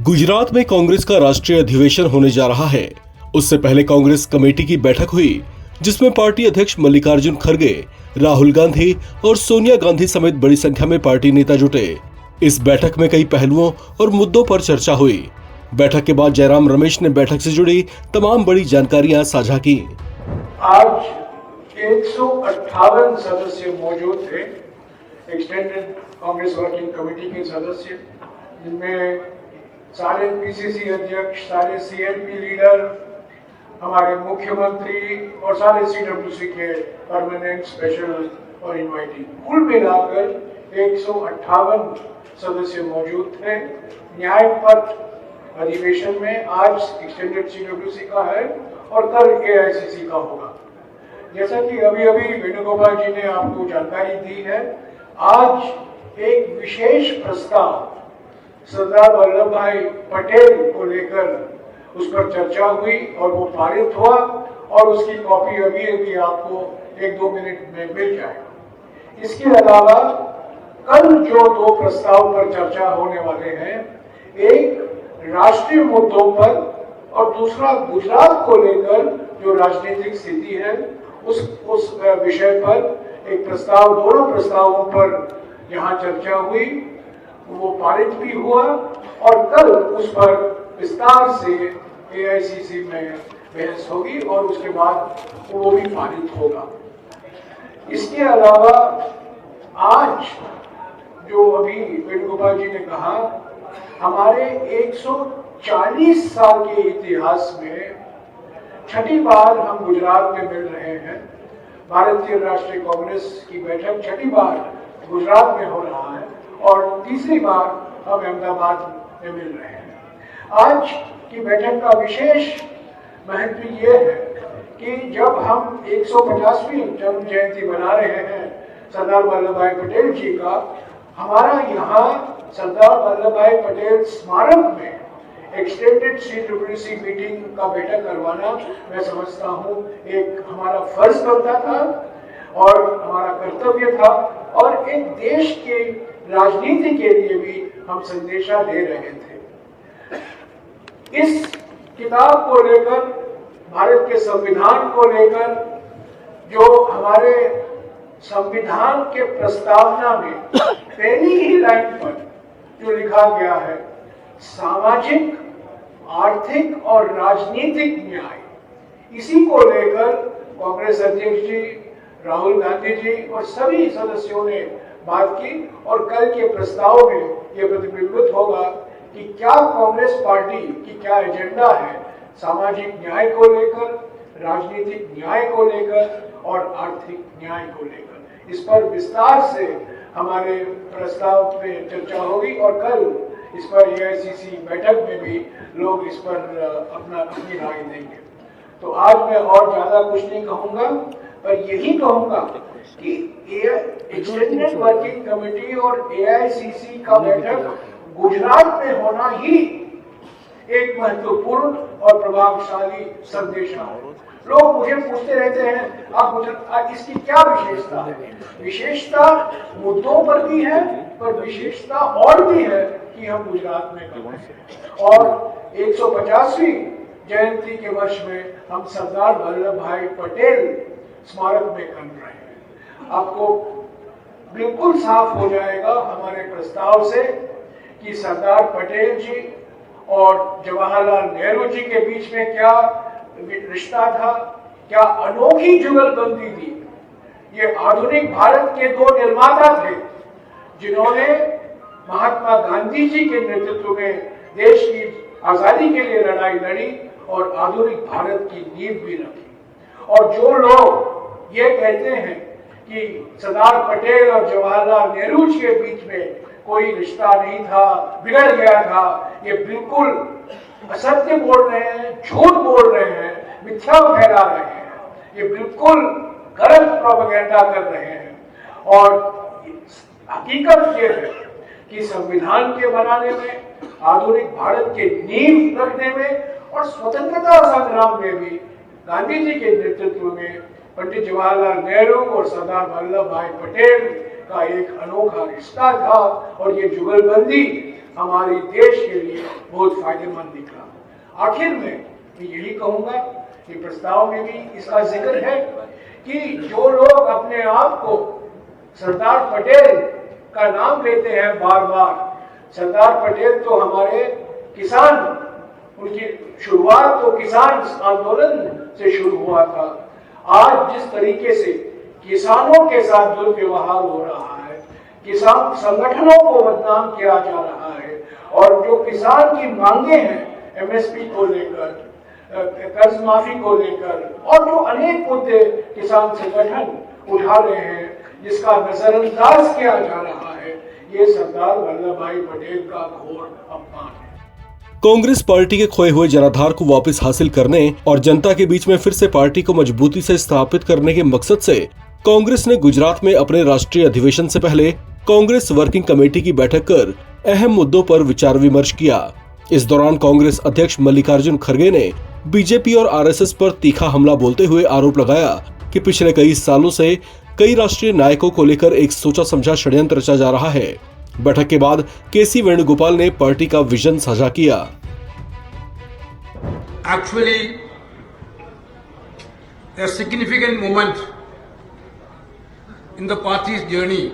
गुजरात में कांग्रेस का राष्ट्रीय अधिवेशन होने जा रहा है। उससे पहले कांग्रेस कमेटी की बैठक हुई, जिसमें पार्टी अध्यक्ष मल्लिकार्जुन खड़गे, राहुल गांधी और सोनिया गांधी समेत बड़ी संख्या में पार्टी नेता जुटे। इस बैठक में कई पहलुओं और मुद्दों पर चर्चा हुई। बैठक के बाद जयराम रमेश ने बैठक से जुड़ी तमाम बड़ी जानकारियां साझा की। आज 158 सदस्य मौजूद थे, एक्सटेंडेड कांग्रेस वर्किंग कमेटी के सदस्य, जिनमें सारे पीसीसी अध्यक्ष, सारे सीएलपी लीडर, हमारे मुख्यमंत्री और सारे सीडब्ल्यूसी के परमानेंट, स्पेशल और इनवाइटिंग, कुल मिलाकर 158 सदस्य मौजूद थे। न्याय पथ अधिवेशन में आज एक्सटेंडेड सीडब्ल्यूसी का है और कल एआईसीसी का होगा। जैसा कि अभी वेणुगोपाल जी ने आपको जानकारी दी है, आज एक विशेष प्रस्ताव सरदार वल्लभ भाई पटेल को लेकर उस पर चर्चा हुई और वो पारित हुआ और उसकी कॉपी अभी आपको 1-2 मिनट में मिल जाएगा। इसके अलावा कल जो 2 प्रस्ताव पर चर्चा होने वाले हैं, एक राष्ट्रीय मुद्दों पर और दूसरा गुजरात को लेकर जो राजनीतिक स्थिति है उस विषय पर एक प्रस्ताव, दोनों प्रस्तावों पर यहाँ चर्चा हुई, वो पारित भी हुआ और कल उस पर विस्तार से एआईसीसी में बहस होगी और उसके बाद वो भी पारित होगा। इसके अलावा आज जो अभी वेणुगोपाल जी ने कहा, हमारे 140 साल के इतिहास में छठी बार हम गुजरात में मिल रहे हैं। भारतीय राष्ट्रीय कांग्रेस की बैठक छठी बार गुजरात में हो रहा है और तीसरी बार हम अहमदाबाद में मिल रहे हैं। आज की बैठक का विशेष महत्व ये है कि जब हम 150वीं जन्म जयंती मना रहे हैं सरदार वल्लभ भाई पटेल जी का, हमारा यहाँ सरदार वल्लभ भाई पटेल स्मारक में एक्सटेंडेड सीडब्ल्यूसी मीटिंग का बैठक करवाना मैं समझता हूँ एक हमारा फर्ज बनता था और हमारा कर्तव्य था और एक देश के राजनीति के लिए भी हम संदेशा दे रहे थे। इस किताब को लेकर, भारत के संविधान को लेकर, जो हमारे संविधान के प्रस्तावना में पहली ही लाइन पर जो लिखा गया है, सामाजिक, आर्थिक और राजनीतिक न्याय, इसी को लेकर कांग्रेस अध्यक्ष जी, राहुल गांधी जी और सभी सदस्यों ने बात की और कल के प्रस्ताव में यह प्रतिबिंबित होगा कि क्या कांग्रेस पार्टी की क्या एजेंडा है सामाजिक न्याय को लेकर, राजनीतिक न्याय को लेकर और आर्थिक न्याय को लेकर। इस पर विस्तार से हमारे प्रस्ताव पे चर्चा होगी और कल इस पर एआईसीसी बैठक में भी लोग इस पर अपनी राय देंगे। तो आज मैं और ज्यादा कुछ नहीं कहूंगा, पर यही कहूंगा कि एक्सटेंडेड वर्किंग कमेटी और एआईसीसी का बैठक गुजरात में होना ही एक महत्वपूर्ण और प्रभावशाली संदेश है। लोग मुझे पूछते रहते हैं, आप गुजरात, इसकी क्या विशेषता है? विशेषता मुद्दों पर भी है, पर विशेषता और भी है कि हम गुजरात में कर रहे हैं और 150वीं जयंती के वर्ष में हम सरदार वल्लभ भाई पटेल स्मारक में कर रहे हैं। आपको बिल्कुल साफ हो जाएगा हमारे प्रस्ताव से कि सरदार पटेल जी और जवाहरलाल नेहरू जी के बीच में क्या रिश्ता था, क्या अनोखी जुगलबंदी थी। ये आधुनिक भारत के 2 निर्माता थे जिन्होंने महात्मा गांधी जी के नेतृत्व में देश की आजादी के लिए लड़ाई लड़ी और आधुनिक भारत की नींव भी रखी। और जो लोग ये कहते हैं कि सरदार पटेल और जवाहरलाल नेहरू जी के बीच में कोई रिश्ता नहीं था, बिगड़ गया था, ये बिल्कुल असत्य बोल रहे हैं, झूठ बोल रहे हैं, मिथ्या फैला रहे हैं, ये बिल्कुल गलत प्रोपेगेंडा कर रहे हैं। और हकीकत ये है कि संविधान के बनाने में, आधुनिक भारत के नींव रखने में और स्वतंत्रता संग्राम में भी गांधी जी के नेतृत्व में पंडित जवाहरलाल नेहरू और सरदार वल्लभ भाई पटेल का एक अनोखा रिश्ता था और ये जुगलबंदी हमारे देश के लिए बहुत फायदेमंद निकला। आखिर में मैं यही कहूंगा कि प्रस्ताव में भी इसका जिक्र है कि जो लोग अपने आप को सरदार पटेल का नाम लेते हैं बार बार, सरदार पटेल तो हमारे किसान, उनकी शुरुआत तो किसान आंदोलन से शुरू हुआ था। आज जिस तरीके से किसानों के साथ दुर्व्यवहार हो रहा है, किसान संगठनों को बदनाम किया जा रहा है और जो किसान की मांगे हैं एमएसपी को लेकर, कर्ज माफी को लेकर और जो अनेक मुद्दे किसान संगठन उठा रहे हैं, जिसका नजरअंदाज किया जा रहा है, ये सरदार वल्लभ भाई पटेल का घोर अपमान है। कांग्रेस पार्टी के खोए हुए जनाधार को वापस हासिल करने और जनता के बीच में फिर से पार्टी को मजबूती से स्थापित करने के मकसद से कांग्रेस ने गुजरात में अपने राष्ट्रीय अधिवेशन से पहले कांग्रेस वर्किंग कमेटी की बैठक कर अहम मुद्दों पर विचार विमर्श किया। इस दौरान कांग्रेस अध्यक्ष मल्लिकार्जुन खड़गे ने बीजेपी और आरएसएस पर तीखा हमला बोलते हुए आरोप लगाया कि पिछले कई सालों से कई राष्ट्रीय नायकों को लेकर एक सोचा समझा षड्यंत्र रचा जा रहा है। बैठक के बाद केसी वेणुगोपाल ने पार्टी का विजन साझा किया। Actually, a significant moment in the party's journey,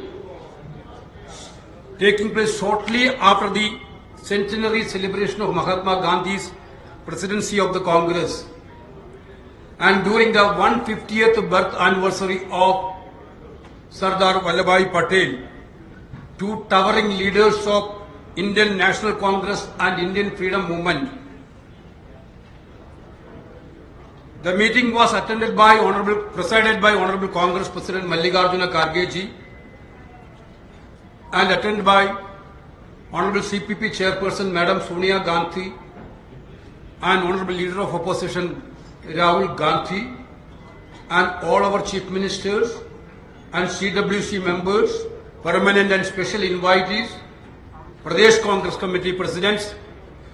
taking place shortly after the centenary celebration of Mahatma Gandhi's presidency of the Congress and during the 150th birth anniversary of Sardar Vallabhbhai Patel, two towering leaders of Indian National Congress and Indian Freedom Movement. The meeting was presided by Honorable Congress President Mallikarjuna Kharge ji and attended by Honorable CPP Chairperson Madam Sonia Gandhi and Honorable Leader of Opposition Rahul Gandhi and all our Chief Ministers and CWC members, permanent and special invitees, Pradesh Congress Committee Presidents,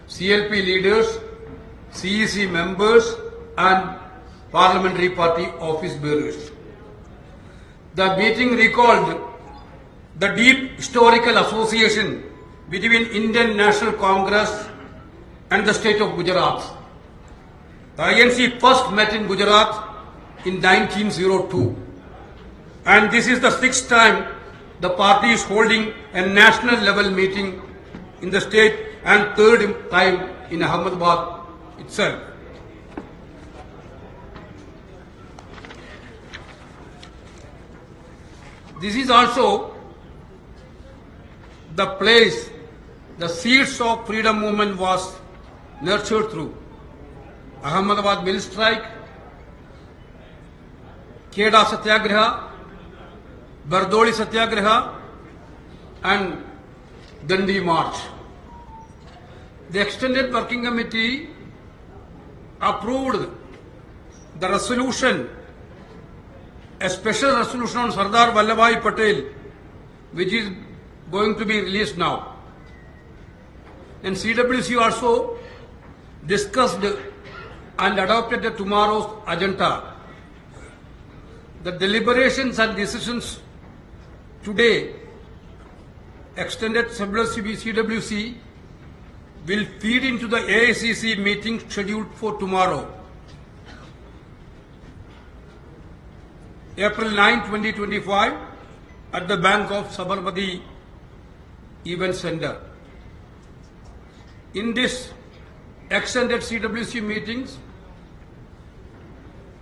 CLP leaders, CEC members and Parliamentary Party office bearers. The meeting recalled the deep historical association between Indian National Congress and the state of Gujarat. The INC first met in Gujarat in 1902, and this is the sixth time the party is holding a national level meeting in the state and third time in Ahmedabad itself. This is also the place the seeds of freedom movement was nurtured through. Ahmedabad mill strike, Kheda Satyagraha, Bardoli Satyagraha and Dandi March. The Extended Working Committee approved the resolution, a special resolution on Sardar Vallabhbhai Patel, which is going to be released now. And CWC also discussed and adopted tomorrow's agenda. The deliberations and decisions today, extended CWC will feed into the AICC meeting scheduled for tomorrow, April 9, 2025, at the Bank of Sabarmati Event Center. In this extended CWC meetings,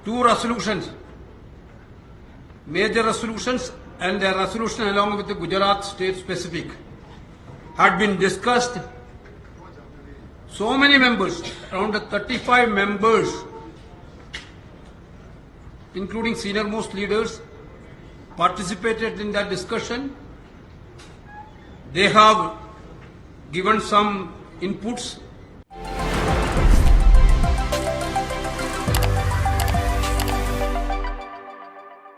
two resolutions, major resolutions and a resolution along with the Gujarat state specific, had been discussed. So many members, around 35 members, including senior most leaders, participated in that discussion. They have given some inputs